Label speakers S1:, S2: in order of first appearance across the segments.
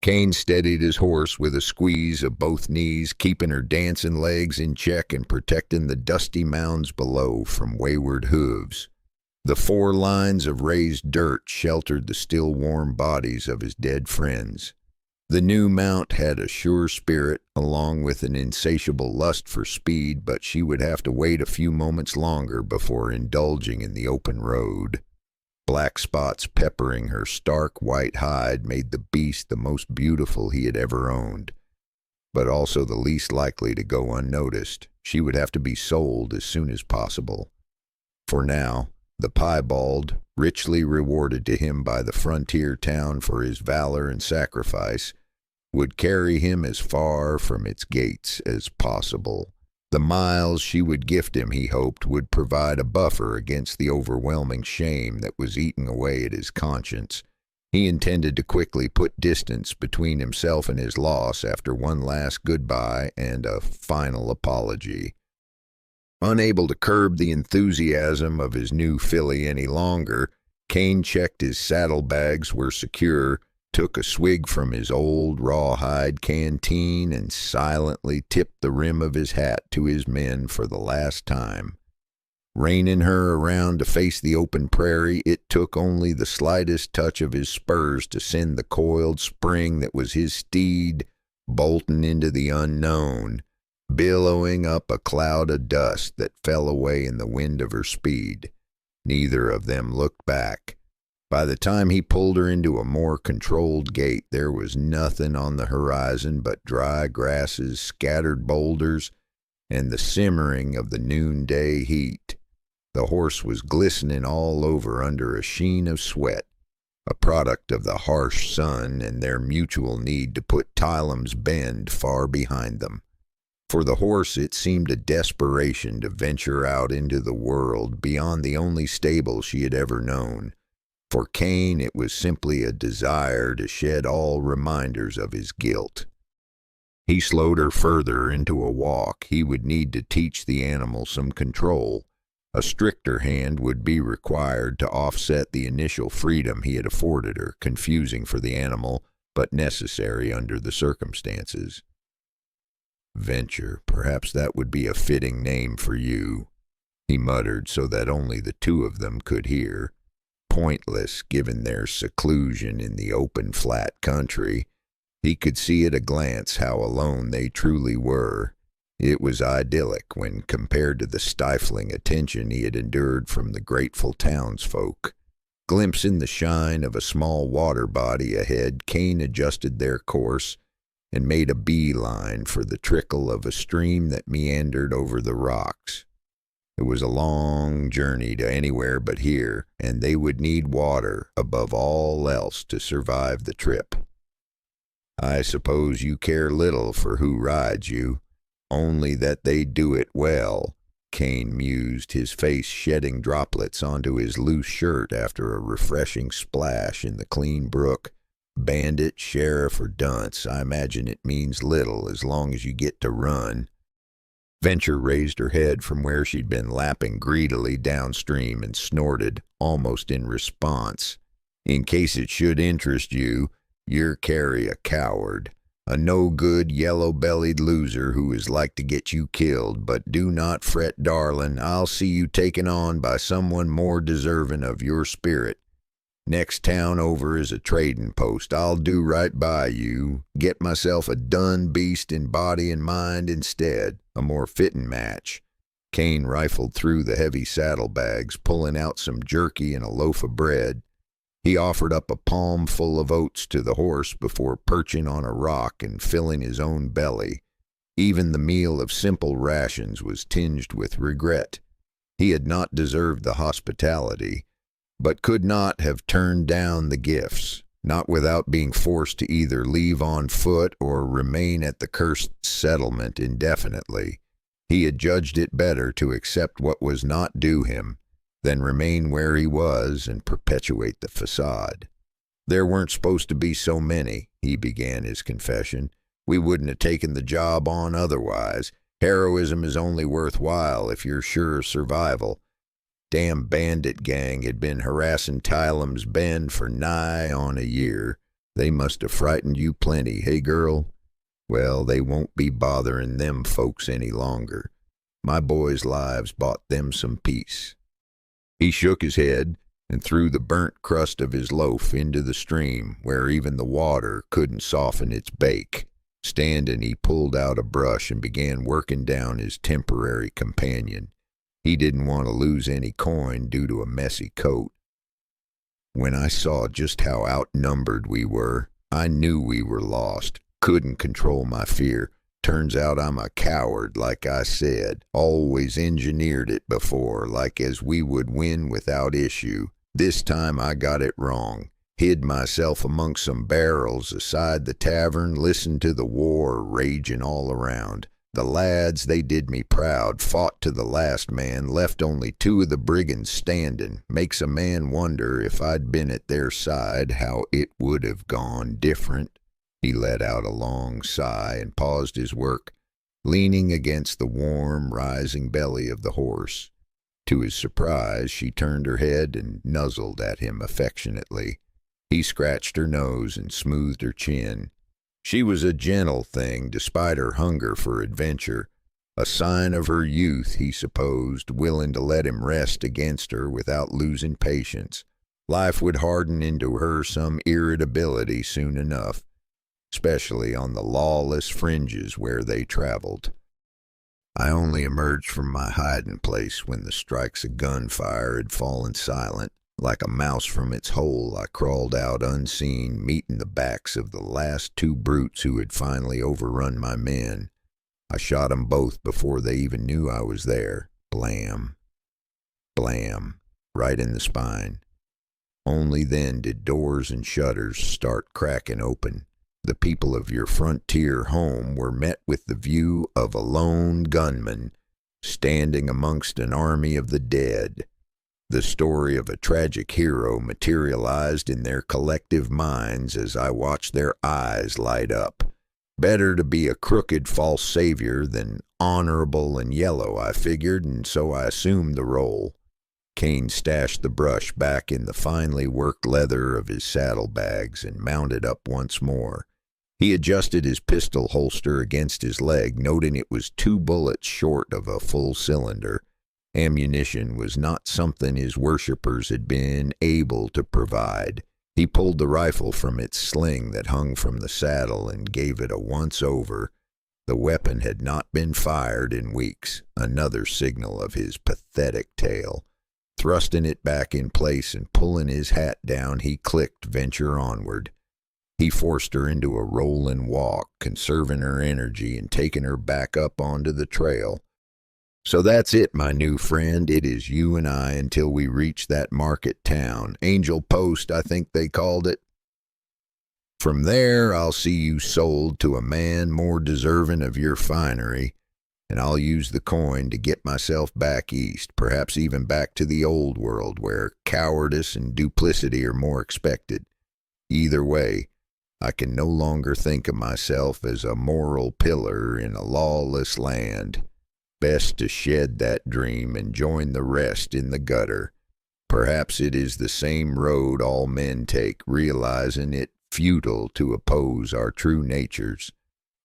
S1: Kane steadied his horse with a squeeze of both knees, keeping her dancing legs in check and protecting the dusty mounds below from wayward hooves. The 4 lines of raised dirt sheltered the still warm bodies of his dead friends. The new mount had a sure spirit, along with an insatiable lust for speed, but she would have to wait a few moments longer before indulging in the open road. Black spots peppering her stark white hide made the beast the most beautiful he had ever owned, but also the least likely to go unnoticed. She would have to be sold as soon as possible. For now, the piebald, richly rewarded to him by the frontier town for his valor and sacrifice, would carry him as far from its gates as possible. The miles she would gift him, he hoped, would provide a buffer against the overwhelming shame that was eating away at his conscience. He intended to quickly put distance between himself and his loss after one last goodbye and a final apology. Unable to curb the enthusiasm of his new filly any longer, Kane checked his saddlebags were secure, took a swig from his old rawhide canteen, and silently tipped the rim of his hat to his men for the last time. Reining her around to face the open prairie, it took only the slightest touch of his spurs to send the coiled spring that was his steed bolting into the unknown, billowing up a cloud of dust that fell away in the wind of her speed. Neither of them looked back. By the time he pulled her into a more controlled gait, there was nothing on the horizon but dry grasses, scattered boulders, and the simmering of the noonday heat. The horse was glistening all over under a sheen of sweat, a product of the harsh sun and their mutual need to put Tylem's Bend far behind them. For the horse, it seemed a desperation to venture out into the world beyond the only stable she had ever known. For Kane, it was simply a desire to shed all reminders of his guilt. He slowed her further into a walk. He would need to teach the animal some control. A stricter hand would be required to offset the initial freedom he had afforded her, confusing for the animal, but necessary under the circumstances. Venture, perhaps that would be a fitting name for you, he muttered so that only the 2 of them could hear. Pointless, given their seclusion in the open, flat country. He could see at a glance how alone they truly were. It was idyllic when compared to the stifling attention he had endured from the grateful townsfolk. Glimpsing the shine of a small water body ahead, Kane adjusted their course and made a beeline for the trickle of a stream that meandered over the rocks. It was a long journey to anywhere but here, and they would need water above all else to survive the trip. I suppose you care little for who rides you, only that they do it well, Kane mused, his face shedding droplets onto his loose shirt after a refreshing splash in the clean brook. Bandit, sheriff, or dunce, I imagine it means little as long as you get to run. Venture raised her head from where she'd been lapping greedily downstream and snorted, almost in response. In case it should interest you, you're Carrie a coward, a no-good, yellow-bellied loser who is like to get you killed, but do not fret, darling, I'll see you taken on by someone more deserving of your spirit. Next town over is a trading post. I'll do right by you, get myself a dun beast in body and mind instead, a more fitting match. Kane rifled through the heavy saddlebags, pulling out some jerky and a loaf of bread. He offered up a palm full of oats to the horse before perching on a rock and filling his own belly. Even the meal of simple rations was tinged with regret. He had not deserved the hospitality, but could not have turned down the gifts, not without being forced to either leave on foot or remain at the cursed settlement indefinitely. He had judged it better to accept what was not due him than remain where he was and perpetuate the facade. There weren't supposed to be so many, he began his confession. We wouldn't have taken the job on otherwise. Heroism is only worthwhile if you're sure of survival. Damn bandit gang had been harassing Tylem's Bend for nigh on a year. They must have frightened you plenty, hey girl? Well, they won't be bothering them folks any longer. My boys' lives bought them some peace." He shook his head and threw the burnt crust of his loaf into the stream, where even the water couldn't soften its bake. Standing, he pulled out a brush and began working down his temporary companion. He didn't want to lose any coin due to a messy coat. When I saw just how outnumbered we were, I knew we were lost. Couldn't control my fear. Turns out I'm a coward, like I said. Always engineered it before, like as we would win without issue. This time I got it wrong. Hid myself amongst some barrels aside the tavern, listened to the war raging all around. The lads, they did me proud, fought to the last man, left only 2 of the brigands standing. Makes a man wonder if I'd been at their side, how it would have gone different. He let out a long sigh and paused his work, leaning against the warm, rising belly of the horse. To his surprise, she turned her head and nuzzled at him affectionately. He scratched her nose and smoothed her chin. She was a gentle thing, despite her hunger for adventure. A sign of her youth, he supposed, willing to let him rest against her without losing patience. Life would harden into her some irritability soon enough, especially on the lawless fringes where they traveled. I only emerged from my hiding place when the strikes of gunfire had fallen silent. Like a mouse from its hole, I crawled out unseen, meeting the backs of the last 2 brutes who had finally overrun my men. I shot 'em both before they even knew I was there. Blam. Blam. Right in the spine. Only then did doors and shutters start cracking open. The people of your frontier home were met with the view of a lone gunman standing amongst an army of the dead. The story of a tragic hero materialized in their collective minds as I watched their eyes light up. Better to be a crooked false savior than honorable and yellow, I figured, and so I assumed the role. Kane stashed the brush back in the finely worked leather of his saddlebags and mounted up once more. He adjusted his pistol holster against his leg, noting it was 2 bullets short of a full cylinder. Ammunition was not something his worshippers had been able to provide. He pulled the rifle from its sling that hung from the saddle and gave it a once-over. The weapon had not been fired in weeks, another signal of his pathetic tale. Thrusting it back in place and pulling his hat down, he clicked Venture onward. He forced her into a rolling walk, conserving her energy and taking her back up onto the trail. "So that's it, my new friend. It is you and I until we reach that market town. Angel Post, I think they called it. From there, I'll see you sold to a man more deserving of your finery, and I'll use the coin to get myself back east, perhaps even back to the old world where cowardice and duplicity are more expected. Either way, I can no longer think of myself as a moral pillar in a lawless land. Best to shed that dream and join the rest in the gutter. Perhaps it is the same road all men take, realizing it futile to oppose our true natures."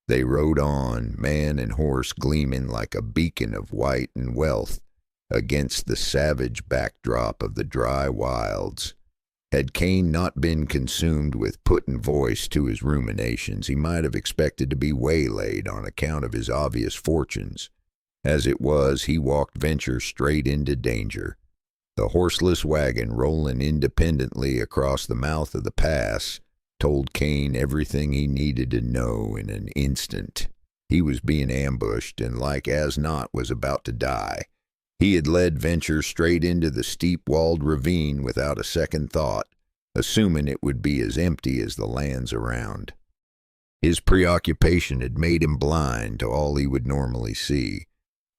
S1: They rode on, man and horse gleaming like a beacon of white and wealth against the savage backdrop of the dry wilds. Had Kane not been consumed with putting voice to his ruminations, he might have expected to be waylaid on account of his obvious fortunes. As it was, he walked Venture straight into danger. The horseless wagon rolling independently across the mouth of the pass told Kane everything he needed to know in an instant. He was being ambushed and like as not was about to die. He had led Venture straight into the steep-walled ravine without a second thought, assuming it would be as empty as the lands around. His preoccupation had made him blind to all he would normally see.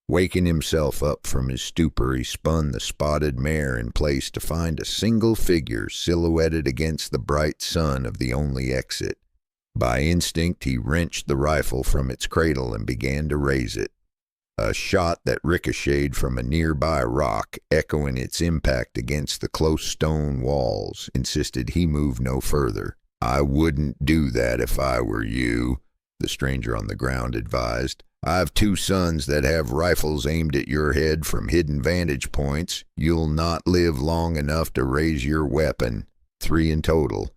S1: Waking himself up from his stupor, he spun the spotted mare in place to find a single figure silhouetted against the bright sun of the only exit. By instinct, he wrenched the rifle from its cradle and began to raise it. A shot that ricocheted from a nearby rock, echoing its impact against the close stone walls, insisted he move no further. I wouldn't do that if I were you, the stranger on the ground advised. I've two sons that have rifles aimed at your head from hidden vantage points. You'll not live long enough to raise your weapon. 3 in total,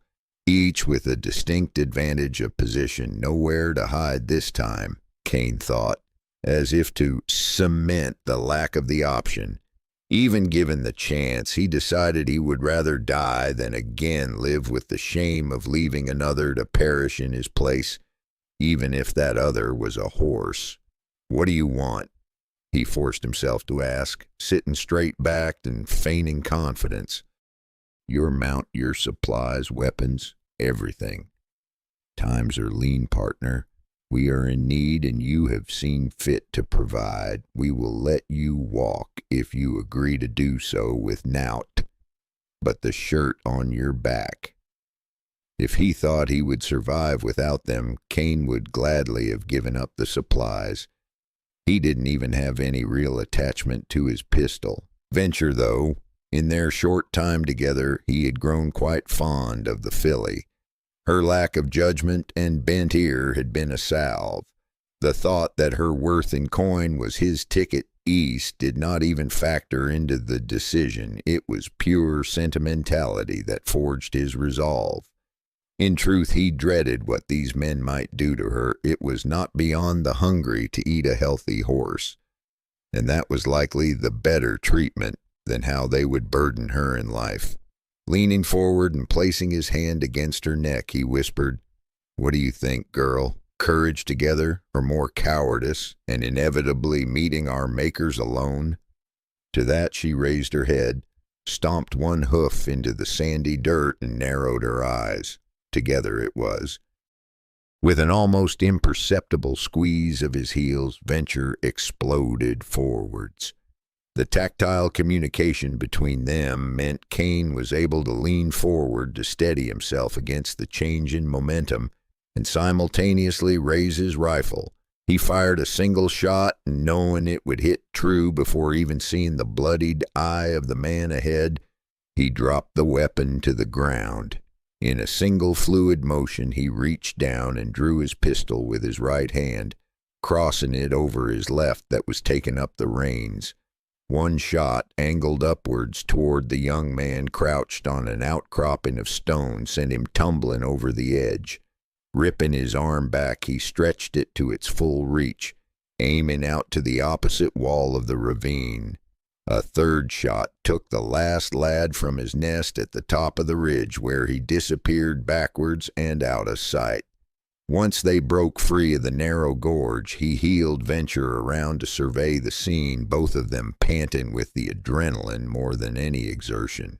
S1: each with a distinct advantage of position. Nowhere to hide this time, Kane thought, as if to cement the lack of the option. Even given the chance, he decided he would rather die than again live with the shame of leaving another to perish in his place, even if that other was a horse. What do you want? He forced himself to ask, sitting straight-backed and feigning confidence. Your mount, your supplies, weapons, everything. Times are lean, partner. We are in need, and you have seen fit to provide. We will let you walk if you agree to do so with nought but the shirt on your back. If he thought he would survive without them, Kane would gladly have given up the supplies. He didn't even have any real attachment to his pistol. Venture, though, in their short time together, he had grown quite fond of the filly. Her lack of judgment and bent ear had been a salve. The thought that her worth in coin was his ticket east did not even factor into the decision. It was pure sentimentality that forged his resolve. In truth, he dreaded what these men might do to her. It was not beyond the hungry to eat a healthy horse, and that was likely the better treatment than how they would burden her in life. Leaning forward and placing his hand against her neck, he whispered, "What do you think, girl? Courage together, or more cowardice, and inevitably meeting our makers alone?" To that she raised her head, stomped one hoof into the sandy dirt, and narrowed her eyes. Together it was. With an almost imperceptible squeeze of his heels, Venture exploded forwards. The tactile communication between them meant Kane was able to lean forward to steady himself against the change in momentum and simultaneously raise his rifle. He fired a single shot, and knowing it would hit true before even seeing the bloodied eye of the man ahead, he dropped the weapon to the ground. In a single fluid motion, he reached down and drew his pistol with his right hand, crossing it over his left that was taking up the reins. One shot, angled upwards toward the young man crouched on an outcropping of stone, sent him tumbling over the edge. Ripping his arm back, he stretched it to its full reach, aiming out to the opposite wall of the ravine. A third shot took the last lad from his nest at the top of the ridge, where he disappeared backwards and out of sight. Once they broke free of the narrow gorge, he heeled Venture around to survey the scene, both of them panting with the adrenaline more than any exertion.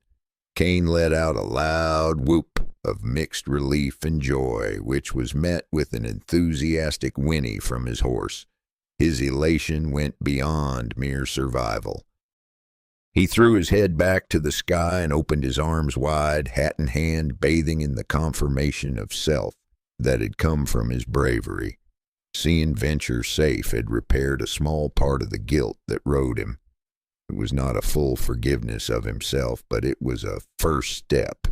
S1: Kane let out a loud whoop of mixed relief and joy, which was met with an enthusiastic whinny from his horse. His elation went beyond mere survival. He threw his head back to the sky and opened his arms wide, hat in hand, bathing in the confirmation of self that had come from his bravery. Seeing Venture safe had repaired a small part of the guilt that rode him. It was not a full forgiveness of himself, but it was a first step.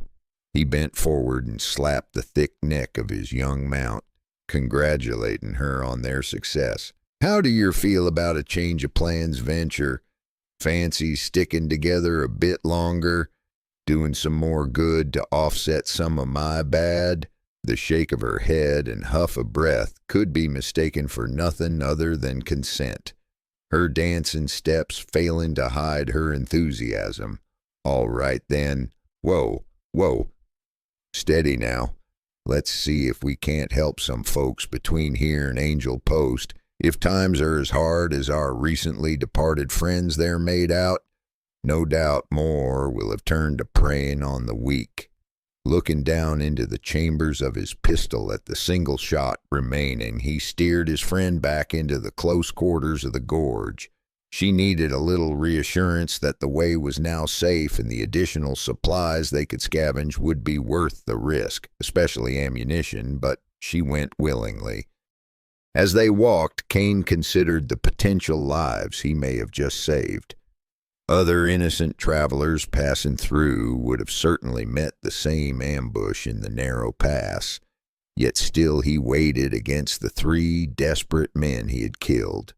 S1: He bent forward and slapped the thick neck of his young mount, congratulating her on their success. "How do you feel about a change of plans, Venture? Fancy sticking together a bit longer, doing some more good to offset some of my bad?" The shake of her head and huff of breath could be mistaken for nothing other than consent, her dancing steps failing to hide her enthusiasm. "All right, then. Whoa, whoa. Steady now. Let's see if we can't help some folks between here and Angel Post. If times are as hard as our recently departed friends there made out, no doubt more will have turned to preying on the weak." Looking down into the chambers of his pistol at the single shot remaining, he steered his friend back into the close quarters of the gorge. She needed a little reassurance that the way was now safe and the additional supplies they could scavenge would be worth the risk, especially ammunition, but she went willingly. As they walked, Kane considered the potential lives he may have just saved. Other innocent travelers passing through would have certainly met the same ambush in the narrow pass, yet still he waited against the 3 desperate men he had killed.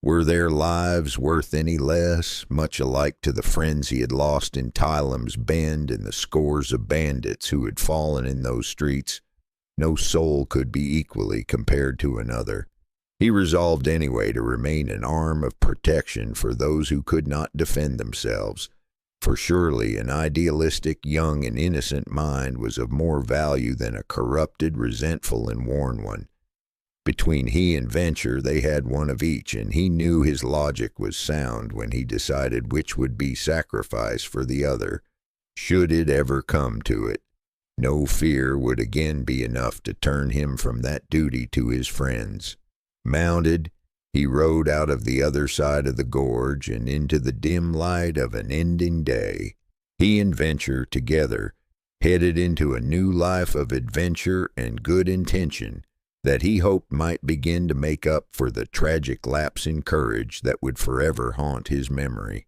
S1: Were their lives worth any less, much alike to the friends he had lost in Tylem's Bend and the scores of bandits who had fallen in those streets? No soul could be equally compared to another. He resolved anyway to remain an arm of protection for those who could not defend themselves, for surely an idealistic, young, and innocent mind was of more value than a corrupted, resentful, and worn one. Between he and Venture they had one of each, and he knew his logic was sound when he decided which would be sacrificed for the other, should it ever come to it. No fear would again be enough to turn him from that duty to his friends. Mounted, he rode out of the other side of the gorge and into the dim light of an ending day. He and Venture together headed into a new life of adventure and good intention that he hoped might begin to make up for the tragic lapse in courage that would forever haunt his memory.